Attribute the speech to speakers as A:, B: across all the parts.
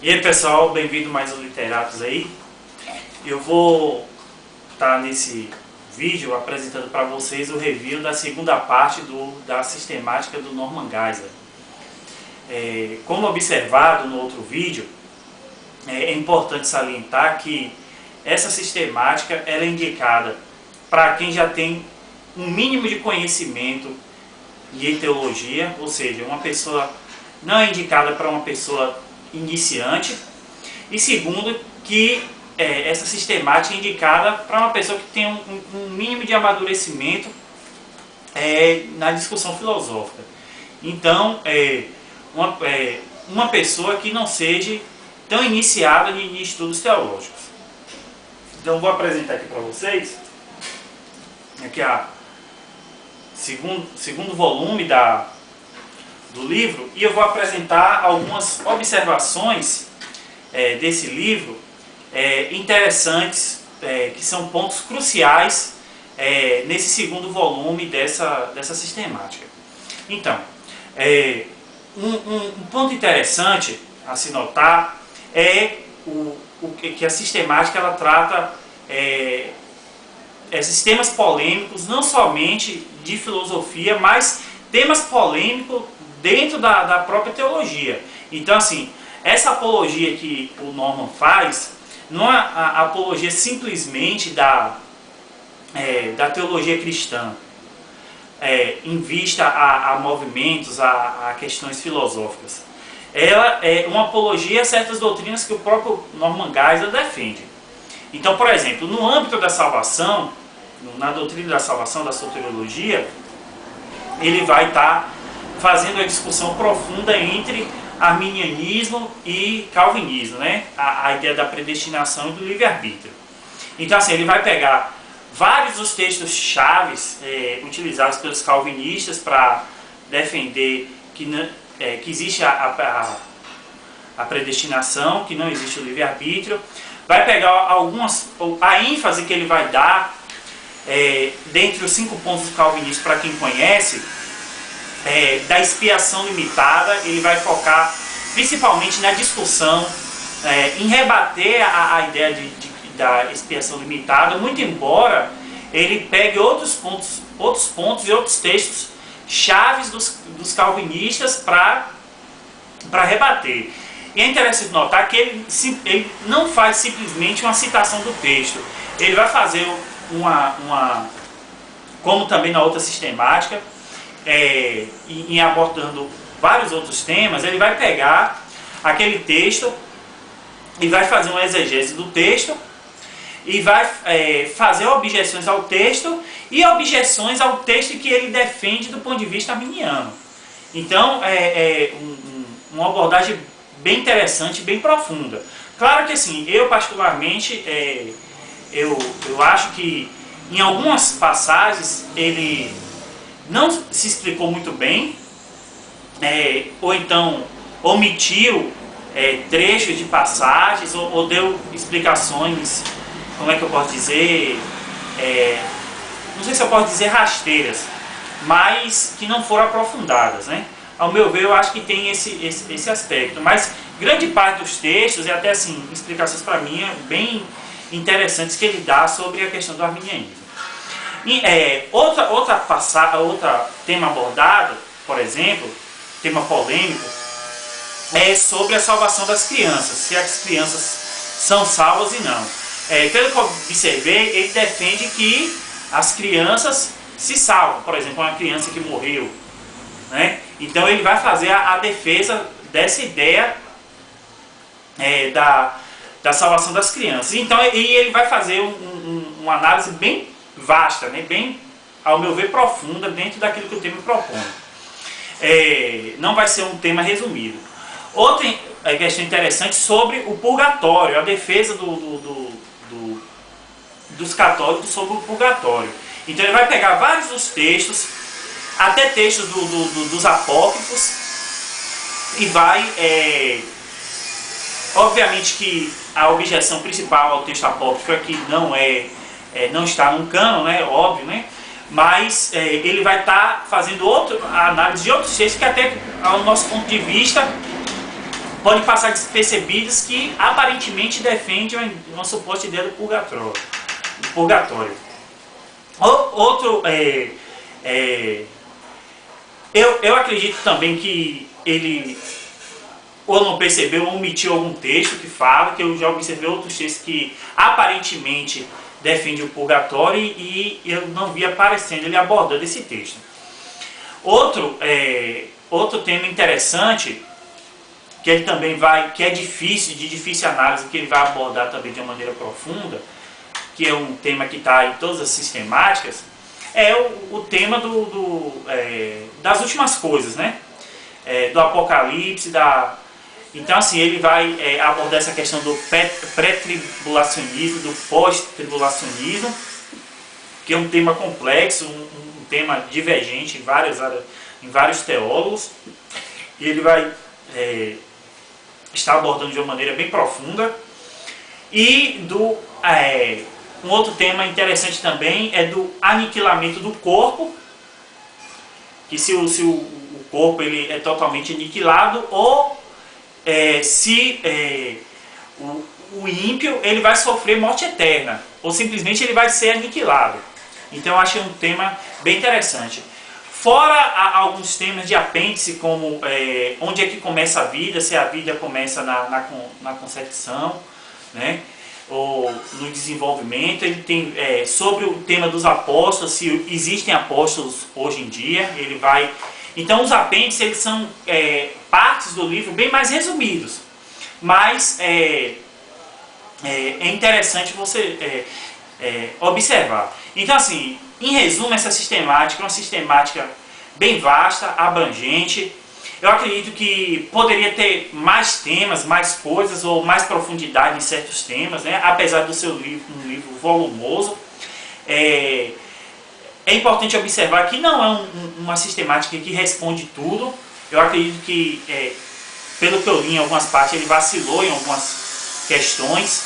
A: E aí pessoal, bem-vindo mais ao Literatos aí. Eu vou estar nesse vídeo apresentando para vocês o review da segunda parte da sistemática do Norman Geisler. Como observado no outro vídeo, é importante salientar que essa sistemática ela é indicada para quem já tem um mínimo de conhecimento em teologia, ou seja, uma pessoa não é indicada para uma pessoa iniciante, e segundo, que essa sistemática é indicada para uma pessoa que tem um mínimo de amadurecimento na discussão filosófica. Então, uma pessoa que não seja tão iniciada em estudos teológicos. Então, eu vou apresentar aqui para vocês aqui a segundo volume do livro, e eu vou apresentar algumas observações desse livro interessantes, que são pontos cruciais nesse segundo volume dessa sistemática. Então, um ponto interessante a se notar é que a sistemática ela trata esses temas polêmicos, não somente de filosofia, mas temas polêmicos dentro da própria teologia. Então, assim, essa apologia que o Norman faz não é a apologia simplesmente da teologia cristã, em vista a movimentos, a questões filosóficas. Ela é uma apologia a certas doutrinas que o próprio Norman Geisler defende. Então, por exemplo, no âmbito da salvação, na doutrina da salvação, da soteriologia, ele vai estar fazendo a discussão profunda entre arminianismo e calvinismo, né? A ideia da predestinação e do livre-arbítrio. Então, assim, ele vai pegar vários dos textos chaves utilizados pelos calvinistas para defender que existe a predestinação, que não existe o livre-arbítrio. Vai pegar a ênfase que ele vai dar dentre os 5 pontos do calvinismo, para quem conhece, da expiação limitada. Ele vai focar principalmente na discussão, em rebater a ideia da expiação limitada, muito embora ele pegue outros pontos e outros textos chaves dos calvinistas para rebater. E é interessante notar que ele não faz simplesmente uma citação do texto. Ele vai fazer como também na outra sistemática, em abordando vários outros temas, ele vai pegar aquele texto e vai fazer uma exegese do texto e vai fazer objeções ao texto e objeções ao texto que ele defende do ponto de vista arminiano. Então, uma abordagem bem interessante, bem profunda. Claro que assim, eu particularmente, eu acho que em algumas passagens ele não se explicou muito bem, ou então omitiu trechos de passagens, ou deu explicações, como é que eu posso dizer, não sei se eu posso dizer rasteiras, mas que não foram aprofundadas, né? Ao meu ver, eu acho que tem esse aspecto, mas grande parte dos textos, e até assim, explicações para mim bem interessantes que ele dá sobre a questão do arminianismo. E, outra tema abordado, por exemplo, tema polêmico, é sobre a salvação das crianças, se as crianças são salvas e não. Pelo que eu observei, ele defende que as crianças se salvam, por exemplo, uma criança que morreu, né? Então ele vai fazer a defesa dessa ideia da salvação das crianças. Então ele vai fazer uma análise bem vasta, né? Bem, ao meu ver, profunda dentro daquilo que o tema propõe. Não vai ser um tema resumido. Outra questão interessante sobre o purgatório, a defesa dos católicos sobre o purgatório. Então ele vai pegar vários dos textos, até textos dos apócrifos, e vai, obviamente que a objeção principal ao texto apócrifo é que não está no cânon, né, óbvio, né? Mas ele vai estar fazendo a análise de outros textos que até, ao nosso ponto de vista, pode passar despercebidas que aparentemente defendem uma suposta ideia do purgatório. Outro, eu acredito também que ele ou não percebeu ou omitiu algum texto que fala, que eu já observei outros textos que aparentemente defendem o purgatório e eu não vi aparecendo ele abordando esse texto. Outro tema interessante, que ele também que é de difícil análise, que ele vai abordar também de uma maneira profunda, que é um tema que está em todas as sistemáticas, é o tema das últimas coisas, né? Do Apocalipse, Então, assim, ele vai abordar essa questão do pré-tribulacionismo, do pós-tribulacionismo, que é um tema complexo, um tema divergente em várias áreas, em vários teólogos, e ele vai estar abordando de uma maneira bem profunda. E um outro tema interessante também é do aniquilamento do corpo, que se o corpo ele é totalmente aniquilado, ou se o ímpio ele vai sofrer morte eterna, ou simplesmente ele vai ser aniquilado. Então eu achei um tema bem interessante. Fora alguns temas de apêndice, como onde é que começa a vida, se a vida começa na concepção, né, ou no desenvolvimento. Ele tem sobre o tema dos apóstolos, se existem apóstolos hoje em dia, ele vai... Então os apêndices eles são partes do livro bem mais resumidos, mas é interessante você observar. Então, assim, em resumo, essa sistemática é uma sistemática bem vasta, abrangente. Eu acredito que poderia ter mais temas, mais coisas ou mais profundidade em certos temas, né? Apesar do seu livro um livro volumoso. É importante observar que não é uma sistemática que responde tudo. Eu acredito que, pelo que eu li em algumas partes, ele vacilou em algumas questões,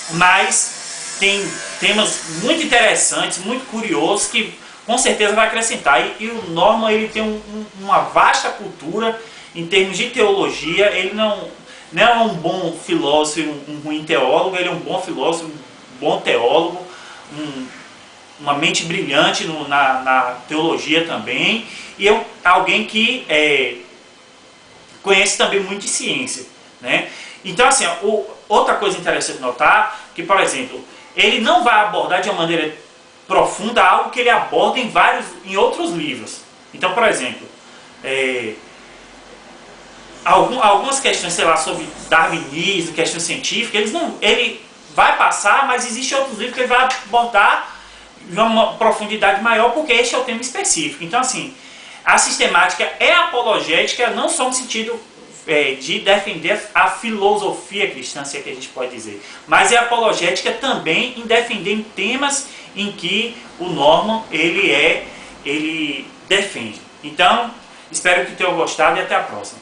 A: mas tem temas muito interessantes, muito curiosos, que com certeza vai acrescentar. E o Norman ele tem uma vasta cultura em termos de teologia. Ele não é um bom filósofo e um ruim teólogo, ele é um bom filósofo, um bom teólogo, uma mente brilhante na teologia também, e é alguém que conhece também muito de ciência, né? Então, assim, outra coisa interessante notar, que, por exemplo, ele não vai abordar de uma maneira profunda algo que ele aborda em outros livros. Então, por exemplo, algumas questões, sei lá, sobre darwinismo, questões científicas, ele vai passar, mas existem outros livros que ele vai abordar de uma profundidade maior, porque este é o tema específico. Então, assim, a sistemática é apologética, não só no sentido de defender a filosofia cristã, se é que a gente pode dizer, mas é apologética também em defender temas em que o Norman ele defende. Então, espero que tenham gostado e até a próxima.